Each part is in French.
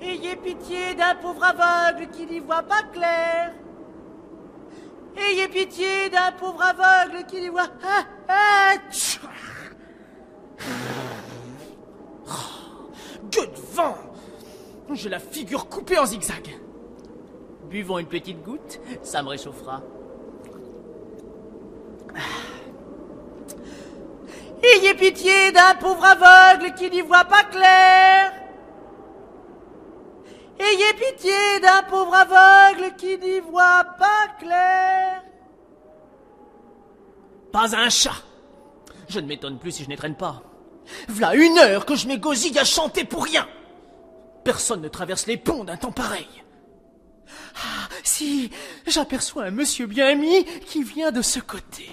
Ayez pitié d'un pauvre aveugle qui n'y voit pas clair. Ayez pitié d'un pauvre aveugle qui n'y voit... Que de vent! J'ai la figure coupée en zigzag. Buvons une petite goutte, ça me réchauffera. Ayez pitié d'un pauvre aveugle qui n'y voit pas clair. Ayez pitié d'un pauvre aveugle qui n'y voit pas clair. Pas un chat. Je ne m'étonne plus si je n'étrenne pas. V'là 1 heure que je m'égosille à chanter pour rien. Personne ne traverse les ponts d'un temps pareil. Ah, si, j'aperçois un monsieur bien mis qui vient de ce côté.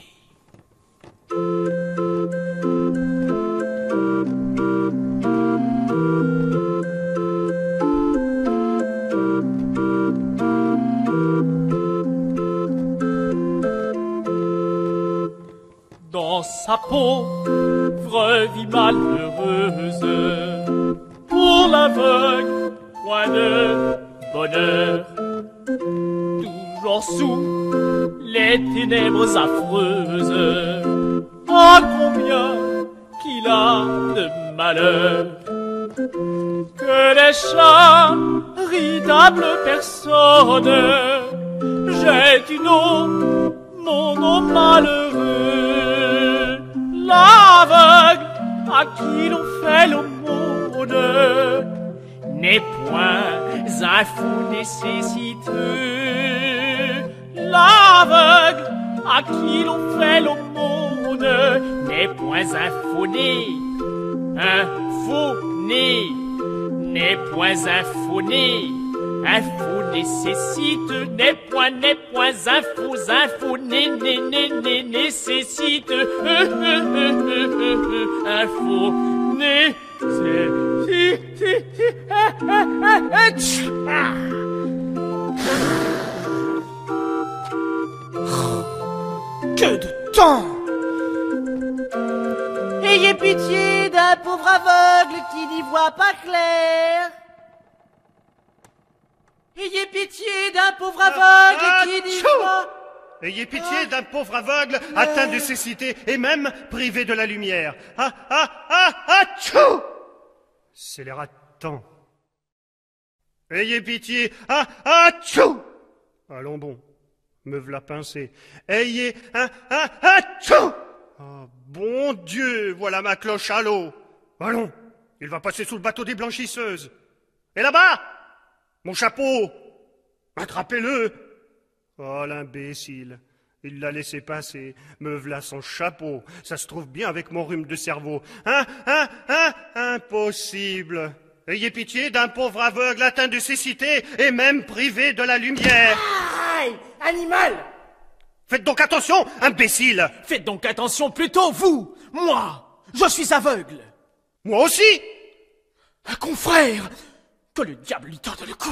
Dans sa pauvre vie malheureuse, pour l'aveugle, point de bonheur, toujours sous les ténèbres affreuses. Ah, combien qu'il a de malheur, que les charitables personnes jettent une eau, mon eau malheureux. L'aveugle à qui l'on fait l'aumône n'est point un fou nécessiteux. L'aveugle à qui l'on fait l'aumône n'est point un faux-né. Un faux-né n'est point un faux-né. Un faux nécessite, n'est point un faux né, nécessite, un faux Que de temps! Ayez pitié d'un pauvre aveugle qui n'y voit pas clair. Ayez pitié d'un pauvre aveugle qui n'y voit... Ayez pitié d'un pauvre aveugle atteint de cécité et même privé de la lumière. Tchou! C'est l'air à temps. Ayez pitié, tchou! Allons bon, me v'là pincé. Ayez, tchou! Oh, bon Dieu, voilà ma cloche à l'eau. Allons, il va passer sous le bateau des blanchisseuses. Et là-bas, mon chapeau, attrapez-le. Oh, l'imbécile, il l'a laissé passer, me v'là son chapeau, ça se trouve bien avec mon rhume de cerveau. Impossible. Ayez pitié d'un pauvre aveugle atteint de cécité et même privé de la lumière. Aïe, animal! Faites donc attention, imbécile. Faites donc attention plutôt, vous! Moi, je suis aveugle. Moi aussi. Un confrère! Que le diable lui torde le cou!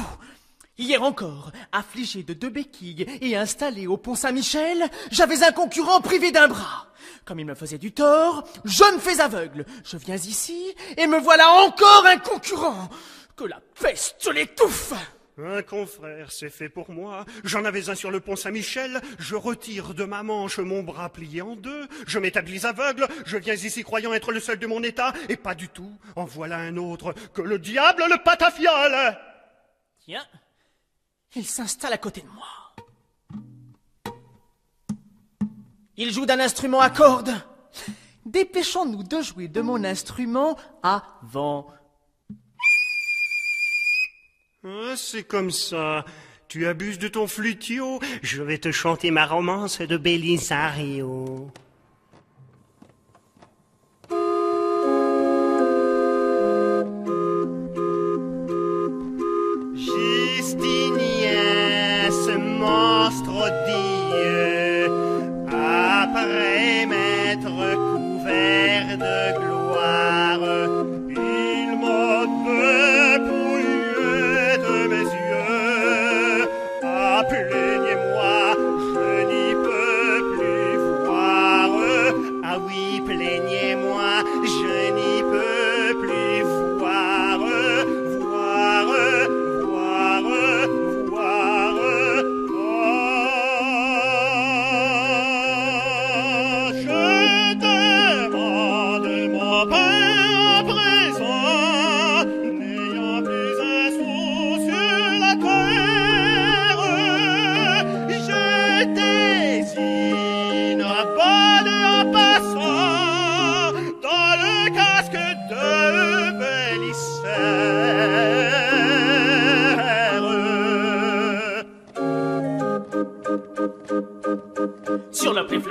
Hier encore, affligé de 2 béquilles et installé au pont Saint-Michel, j'avais un concurrent privé d'un bras. Comme il me faisait du tort, je me fais aveugle. Je viens ici et me voilà encore un concurrent. Que la peste l'étouffe! Un confrère, c'est fait pour moi. J'en avais un sur le pont Saint-Michel. Je retire de ma manche mon bras plié en 2. Je m'établis aveugle. Je viens ici croyant être le seul de mon état. Et pas du tout. En voilà un autre. Que le diable le patafiole! Tiens, il s'installe à côté de moi. Il joue d'un instrument à cordes. Dépêchons-nous de jouer de mon instrument avant. C'est comme ça. Tu abuses de ton flutio. Je vais te chanter ma romance de Belisario. Justinien, ce monstre odieux, après m'être couvert de gloire, il m'ôte dépouillé de mes yeux. Plaignez-moi, je n'y peux plus voir.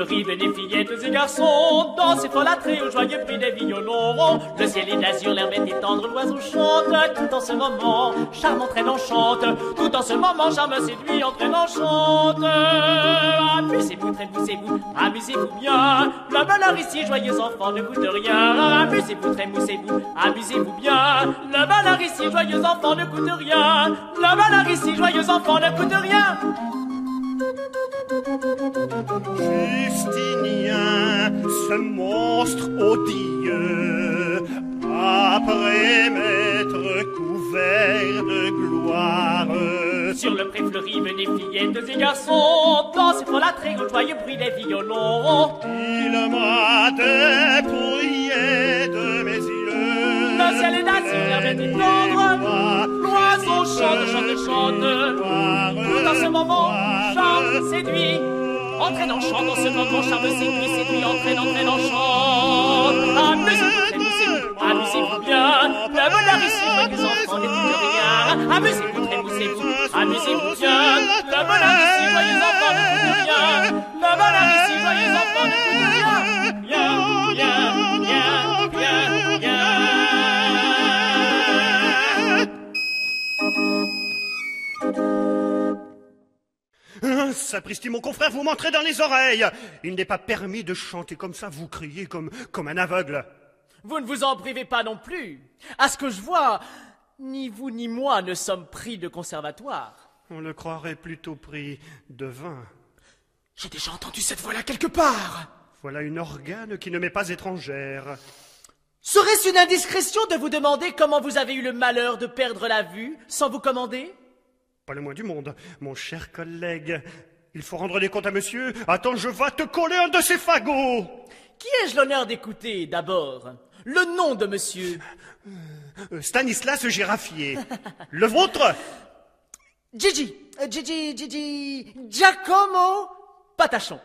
fleurit, venez fillettes et garçons, dansez folâtrez au joyeux bruit des violons. Le ciel est d'azur, l'herbe est tendre, l'oiseau chante, tout en ce moment, charme entraînant chante, tout en ce moment, charme séduit, entraînant chante. Amusez-vous, trémoussez-vous, amusez-vous bien, le bonheur ici, joyeux enfant, ne coûte rien. Amusez-vous, trémoussez-vous, amusez-vous bien, le bonheur ici, joyeux enfant, ne coûte rien. Le bonheur ici, joyeux enfant, ne coûte rien. Justinien, ce monstre odieux, après m'être couvert de gloire, sur le pré fleuri, venez fillettes et garçons, dansez folâtrez au joyeux bruit des violons. il m'a dépouillé de mes yeux. Le ciel est d'azur, l'herbe est tendre, l'oiseau chante, chante, chante, tout en ce moment, charme séduit, entraînant chante en ce moment, charme séduit, séduit, entraînant chante. Amusez-vous, trémoussez-vous, amusez-vous bien, le bonheur ici, joyeux enfants, n'écoute rien. Amusez-vous, trémoussez-vous, amusez-vous bien, le bonheur ici, joyeux enfants, n'écoute rien. Le bonheur ici, joyeux enfants, n'écoute rien. Bien, bien, bien, bien, bien. Sapristi, mon confrère, vous m'entrez dans les oreilles. Il n'est pas permis de chanter comme ça, vous criez comme un aveugle. Vous ne vous en privez pas non plus. À ce que je vois, ni vous ni moi ne sommes pris de conservatoire. On le croirait plutôt pris de vin. J'ai déjà entendu cette voix-là quelque part. Voilà une organe qui ne m'est pas étrangère. Serait-ce une indiscrétion de vous demander comment vous avez eu le malheur de perdre la vue sans vous commander? Pas le moins du monde, mon cher collègue. Il faut rendre des comptes à monsieur. Attends, je vais te coller un de ces fagots. Qui ai-je l'honneur d'écouter, d'abord? Le nom de monsieur? Stanislas Giraffier. Le vôtre? Gigi, Giacomo Patachon.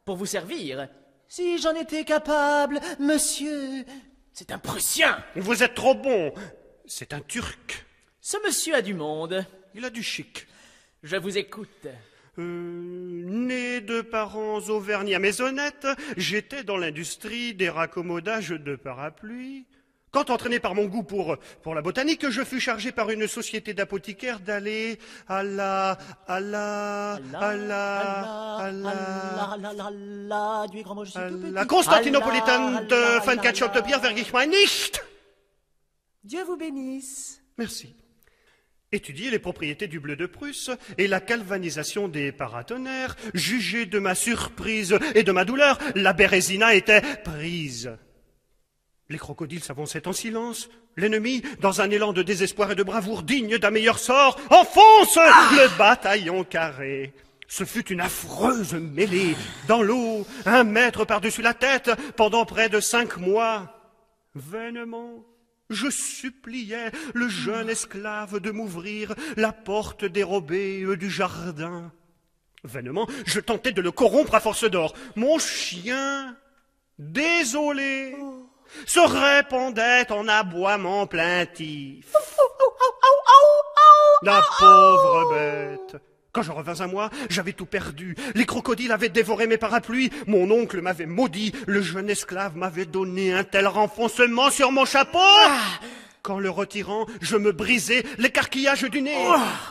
Pour vous servir. Si j'en étais capable, monsieur... C'est un Prussien. Vous êtes trop bon. C'est un Turc. Ce monsieur a du monde. Il a du chic. Je vous écoute. Né de parents auvergnats mais honnêtes, j'étais dans l'industrie des raccommodages de parapluies. Quand, entraîné par mon goût pour la botanique, je fus chargé par une société d'apothicaires d'aller à la Constantinopolitan de Fankatschop de Pierre Vergichmann nicht. Dieu vous bénisse. Merci. Étudier les propriétés du bleu de Prusse et la galvanisation des paratonnerres, juger de ma surprise et de ma douleur, la Bérésina était prise. Les crocodiles s'avançaient en silence. L'ennemi, dans un élan de désespoir et de bravoure digne d'un meilleur sort, enfonce le bataillon carré. Ce fut une affreuse mêlée. Dans l'eau, 1 mètre par-dessus la tête, pendant près de 5 mois. Vainement, je suppliais le jeune esclave de m'ouvrir la porte dérobée du jardin. Vainement, je tentais de le corrompre à force d'or. Mon chien, désolé, se répandait en aboiements plaintifs. La pauvre bête. Quand je revins à moi, j'avais tout perdu. Les crocodiles avaient dévoré mes parapluies. Mon oncle m'avait maudit. Le jeune esclave m'avait donné un tel renfoncement sur mon chapeau qu'en le retirant, je me brisais l'écarquillage du nez,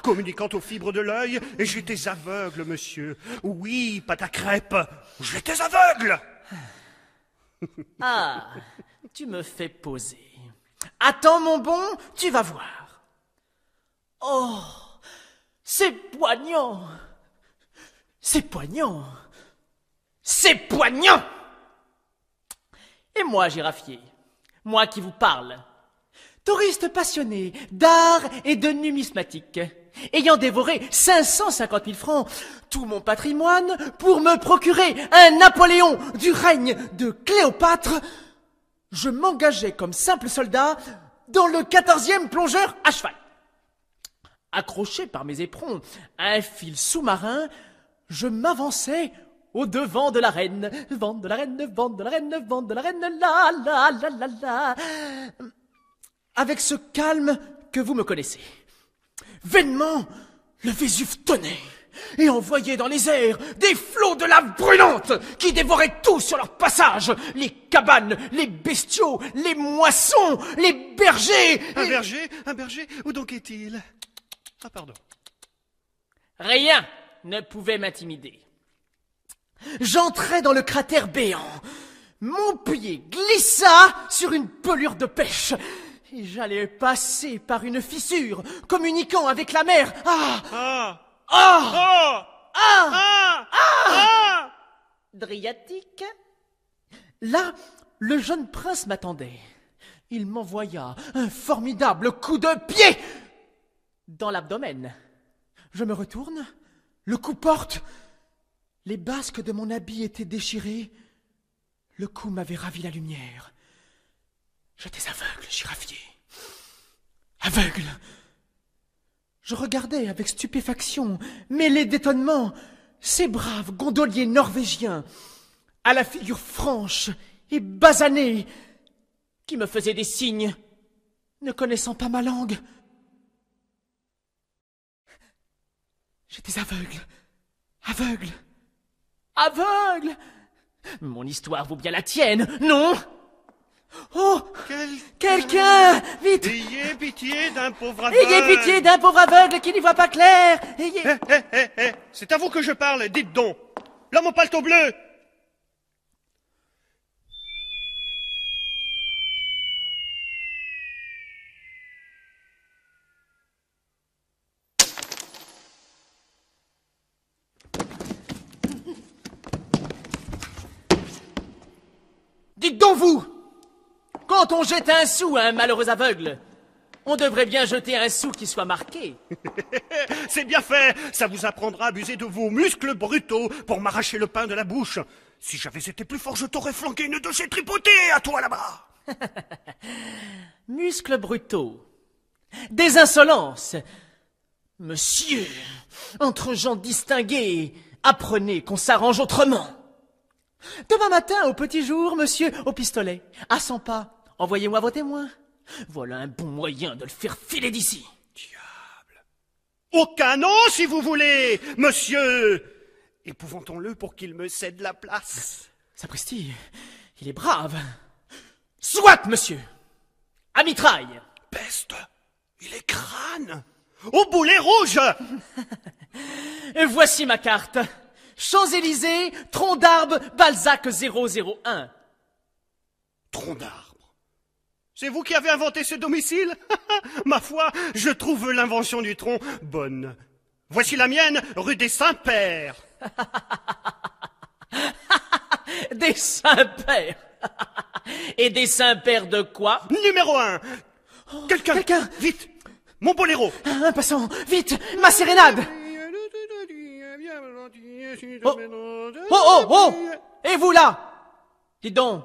communiquant aux fibres de l'œil, et j'étais aveugle, monsieur. Oui, pâte à crêpes, j'étais aveugle. Ah, tu me fais poser. Attends, mon bon, tu vas voir. Oh, c'est poignant. C'est poignant. C'est poignant. Et moi, Giraffier, moi qui vous parle, touriste passionné d'art et de numismatique, ayant dévoré 550 000 francs, tout mon patrimoine, pour me procurer un Napoléon du règne de Cléopâtre, je m'engageais comme simple soldat dans le 14e plongeur à cheval. Accroché par mes éperons à un fil sous-marin, je m'avançais au-devant de la reine. Vent de la reine, vent de la reine, vent de la reine, la la la la la. Avec ce calme que vous me connaissez. Vainement, le Vésuve tonnait. et envoyaient dans les airs des flots de lave brûlante qui dévoraient tout sur leur passage, les cabanes, les bestiaux, les moissons, les bergers. Un berger? Un berger? Où donc est-il? Ah, pardon. Rien ne pouvait m'intimider. J'entrai dans le cratère béant. Mon pied glissa sur une pelure de pêche. Et j'allais passer par une fissure communiquant avec la mer. Ah! Ah! Ah! Ah! Ah! Ah! Ah! Ah! Driatique. Là, le jeune prince m'attendait. Il m'envoya un formidable coup de pied dans l'abdomen. Je me retourne, le coup porte. Les basques de mon habit étaient déchirées. Le coup m'avait ravi la lumière. J'étais aveugle, girafier. Aveugle. Je regardais avec stupéfaction, mêlé d'étonnement, ces braves gondoliers norvégiens, à la figure franche et basanée, qui me faisaient des signes, ne connaissant pas ma langue. J'étais aveugle, aveugle, aveugle. Mon histoire vaut bien la tienne, non? Oh! Quelqu'un! Vite! Ayez pitié d'un pauvre aveugle! Ayez pitié d'un pauvre aveugle qui n'y voit pas clair! Ayez... C'est à vous que je parle, dites donc! L'homme au paletot bleu! Dites donc vous! Quand on jette un sou à un malheureux aveugle, on devrait bien jeter un sou qui soit marqué. C'est bien fait! Ça vous apprendra à abuser de vos muscles brutaux pour m'arracher le pain de la bouche. Si j'avais été plus fort, je t'aurais flanqué une de ces tripotées à toi là-bas! Muscles brutaux. Des insolences. Monsieur, entre gens distingués, apprenez qu'on s'arrange autrement. Demain matin, au petit jour, monsieur, au pistolet, à 100 pas, envoyez-moi vos témoins. Voilà un bon moyen de le faire filer d'ici. Diable! Au canon, si vous voulez, monsieur! Épouvantons-le pour qu'il me cède la place. Sapristi, il est brave. Soit, monsieur! À mitraille! Peste! Il est crâne! Au boulet rouge! Voici ma carte. Champs-Élysées, tronc d'arbre, Balzac 001. Tronc d'arbre. C'est vous qui avez inventé ce domicile? Ma foi, je trouve l'invention du tronc bonne. Voici la mienne, rue des Saints-Pères. Des Saints-Pères. Et des Saints-Pères de quoi? Numéro 1. Quelqu'un, vite, mon boléro. Un passant, vite, ma sérénade. Oh! Et vous là? Dites donc,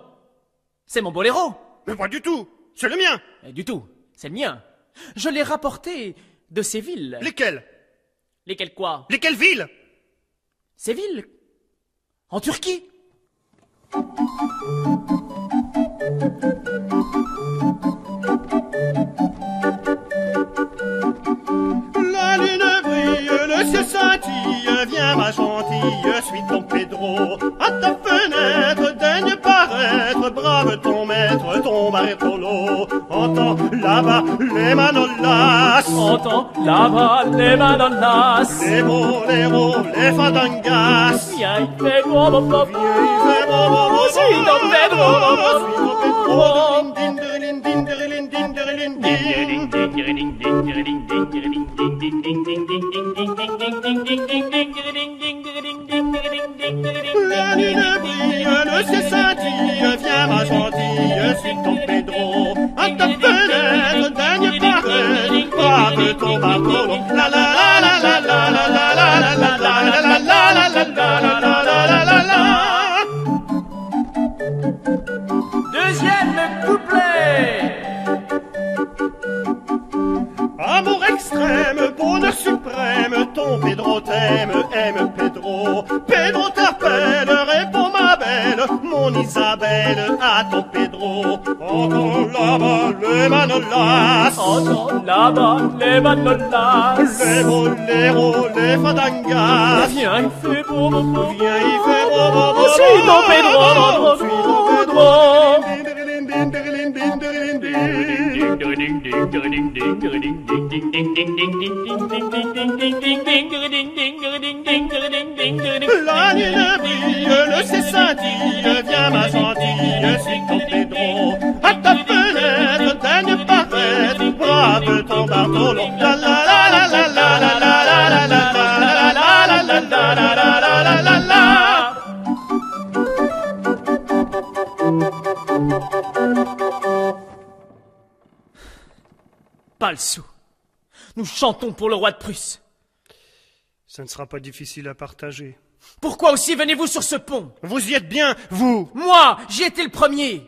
c'est mon boléro. Mais pas du tout, c'est le mien. Du tout, c'est le mien. Je l'ai rapporté de Séville. Lesquels? Lesquels quoi? Lesquelles villes? Séville, en Turquie. La lune brille, le ciel scintille, viens ma gentille, suis ton Pedro. À ta fenêtre, daigne paraître, brave ton maître, ton baritolo. Entends là-bas les manolas, Entends là-bas les manolas. les boléros, les fandangas. Viens, fais bon, bon, bon, Viens, bon, bon, bon, suis ton Pedro. suis ton Pedro. Din, din, din, din, din, din, din, din. La lune brille, le ciel scintille, viens ma gentille, suis ton Pedro. À ta fenêtre, daigne paraître, brave ton barcolo. La la la la la la la la la la la la la la la la la la la. Deuxième couplet. Amour extrême, bonheur suprême, ton Pedro t'aime, aime Pedro. Pedro t'appelle, réponds ma belle, mon Isabelle, à ton Pedro. Entends là-bas les les manolas. Entends là-bas les manolas. Les boleros, les fadangas. Viens, il fait beau, beau, beau. Viens, il fait beau, beau, beau. Suis ton Pedro, Suis ton La lune brille, le ciel scintille, viens ma gentille, suis ton Pedro. À ta fenêtre, daigne paraître, brave ton bartolo. La la la la la la la la la la la la la la la la la la la. Pas le sou. Nous chantons pour le roi de Prusse. Ça ne sera pas difficile à partager. Pourquoi aussi venez-vous sur ce pont? Vous y êtes bien, vous? Moi, j'y étais le premier.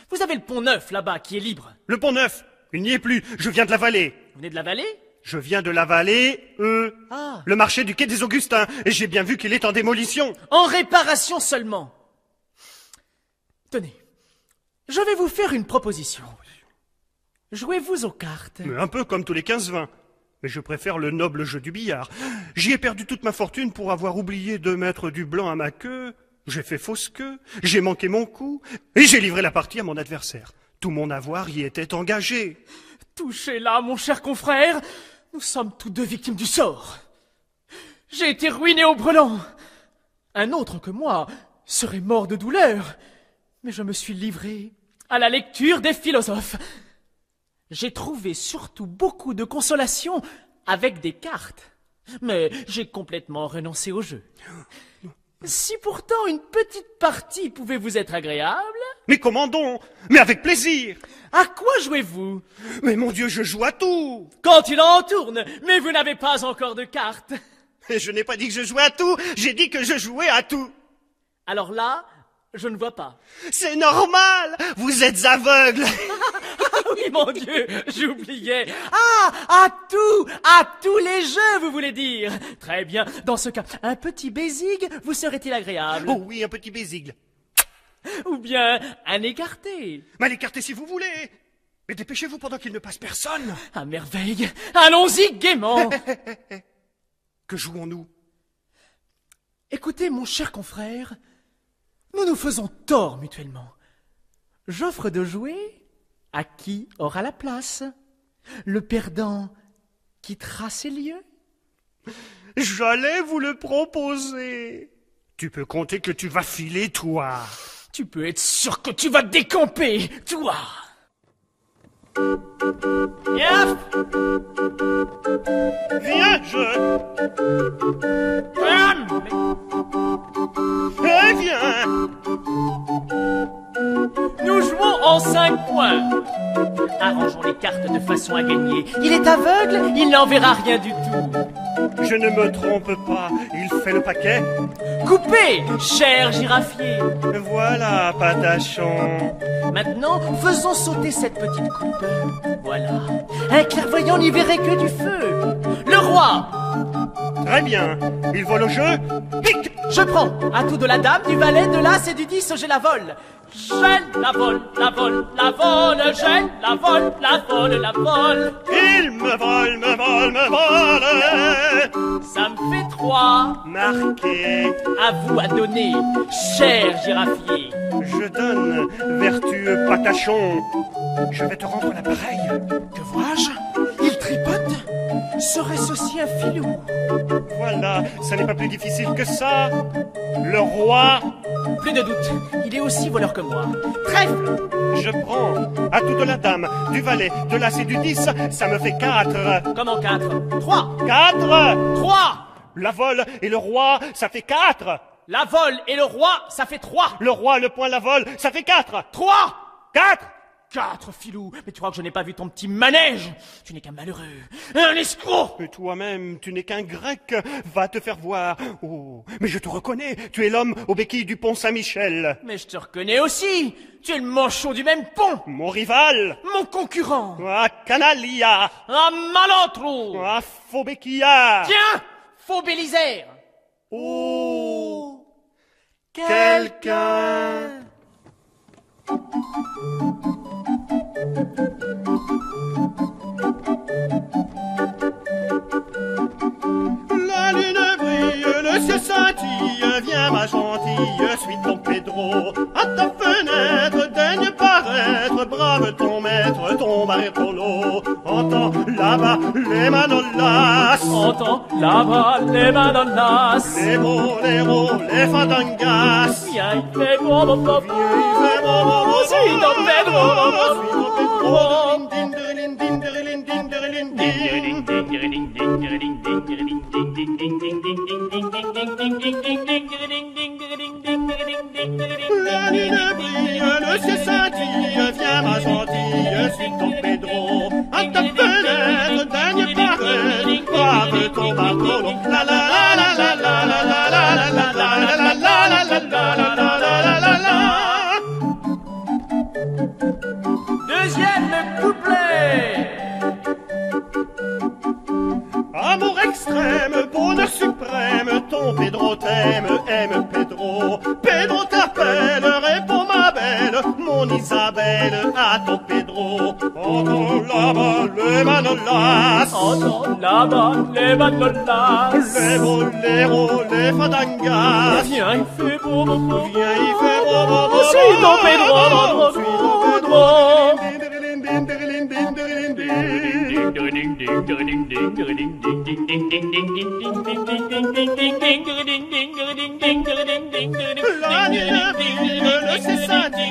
Vous avez le pont neuf là-bas qui est libre. Le pont neuf, il n'y est plus, je viens de la vallée. Vous venez de la vallée? Je viens de la vallée, Ah. le marché du quai des Augustins, et j'ai bien vu qu'il est en démolition. En réparation seulement. Tenez, je vais vous faire une proposition. Jouez-vous aux cartes? Mais un peu comme tous les 15-20. Mais je préfère le noble jeu du billard. J'y ai perdu toute ma fortune pour avoir oublié de mettre du blanc à ma queue. J'ai fait fausse queue, j'ai manqué mon coup, et j'ai livré la partie à mon adversaire. Tout mon avoir y était engagé. Touchez là, mon cher confrère. Nous sommes tous deux victimes du sort. J'ai été ruiné au brelan. Un autre que moi serait mort de douleur. Mais je me suis livré à la lecture des philosophes. J'ai trouvé surtout beaucoup de consolation avec des cartes. Mais j'ai complètement renoncé au jeu. Si pourtant une petite partie pouvait vous être agréable... Mais comment donc? Mais avec plaisir. À quoi jouez-vous? Mais mon Dieu, je joue à tout. Quand il en tourne, mais vous n'avez pas encore de cartes. Et je n'ai pas dit que je jouais à tout, j'ai dit que je jouais à tout. Alors là, je ne vois pas. C'est normal, vous êtes aveugle. Oui, mon Dieu, j'oubliais. Ah, à tous les jeux, vous voulez dire. Très bien, dans ce cas, un petit bésig vous serait-il agréable? Oh oui, un petit bésigle. Ou bien un écarté? Mais l'écartez si vous voulez. Mais dépêchez-vous pendant qu'il ne passe personne. À merveille, allons-y gaiement. Que jouons-nous? Écoutez, mon cher confrère, nous nous faisons tort mutuellement. J'offre de jouer à qui aura la place. Le perdant quittera ses lieux. J'allais vous le proposer. Tu peux compter que tu vas filer, toi. Tu peux être sûr que tu vas décamper, toi. Yaf! Viens, je... viens. Nous jouons en 5 points. Arrangeons les cartes de façon à gagner. Il est aveugle, il n'en verra rien du tout. Je ne me trompe pas, il fait le paquet. Coupez, cher girafier. Voilà, patachon. Maintenant, faisons sauter cette petite coupe. Voilà. Un clairvoyant n'y verrait que du feu. Le roi. Très bien. Il vole au jeu. Pique. Je prends. Atout de la dame, du valet, de l'as et du 10, je la vole. Je la vole, la vole, la vole. Je la vole, la vole, la vole. Il me vole, me vole, me vole. Ça me fait 3. Marqué. À vous à donner, cher girafier. Je donne, vertueux patachon. Je vais te rendre l'appareil. Que vois-je? Il tripote? Serait-ce aussi un filou? Voilà, ça n'est pas plus difficile que ça. Le roi. Plus de doute, il est aussi voleur que moi. Trèfle! Je prends à toute la dame, du valet, de l'as et du 10, ça me fait 4. Comment 4? 3! 4. 3! La vole et le roi, ça fait 4. La vole et le roi, ça fait 3! Le roi, le point, la vole, ça fait 4. 3! 4. 4, filou! Mais tu crois que je n'ai pas vu ton petit manège? Tu n'es qu'un malheureux, un escroc! Et toi-même, tu n'es qu'un grec, va te faire voir. Oh, mais je te reconnais, tu es l'homme aux béquilles du pont Saint-Michel. Mais je te reconnais aussi! Tu es le manchot du même pont! Mon rival. Mon concurrent! Ah, canalia. Un malentrou! Ah, faux béquillard. Tiens! Faux Bélisaire! Oh, Quelqu'un! pétrolo. Entends là-bas les manolas. Entends là-bas les manolas. Les boléros, les fandangas. Viens, il fait bon, bon, bon, bon. Suis Don Pedro. La lune brille, le ciel scintille, viens ma gentille, suis ton Pedro. À ta fenêtre, dernier pareil, brave ton barcolo. La la la la la la la la la la la la la la la la. Deuxième couplet. Amour extrême, bonheur suprême, ton Pedro t'aime, aime Pedro. Pedro t'appelle, réponds ma belle, mon Isabelle, à ton Pedro. Entends là-bas les manolas. Entends là-bas les manolas. Les boléros, les fandangas. Viens, il fait beau, beau, beau. Viens, il fait beau, beau, beau. Suis ton Pedro, Suis ton Pedro. La nuit brille, le ciel scintille,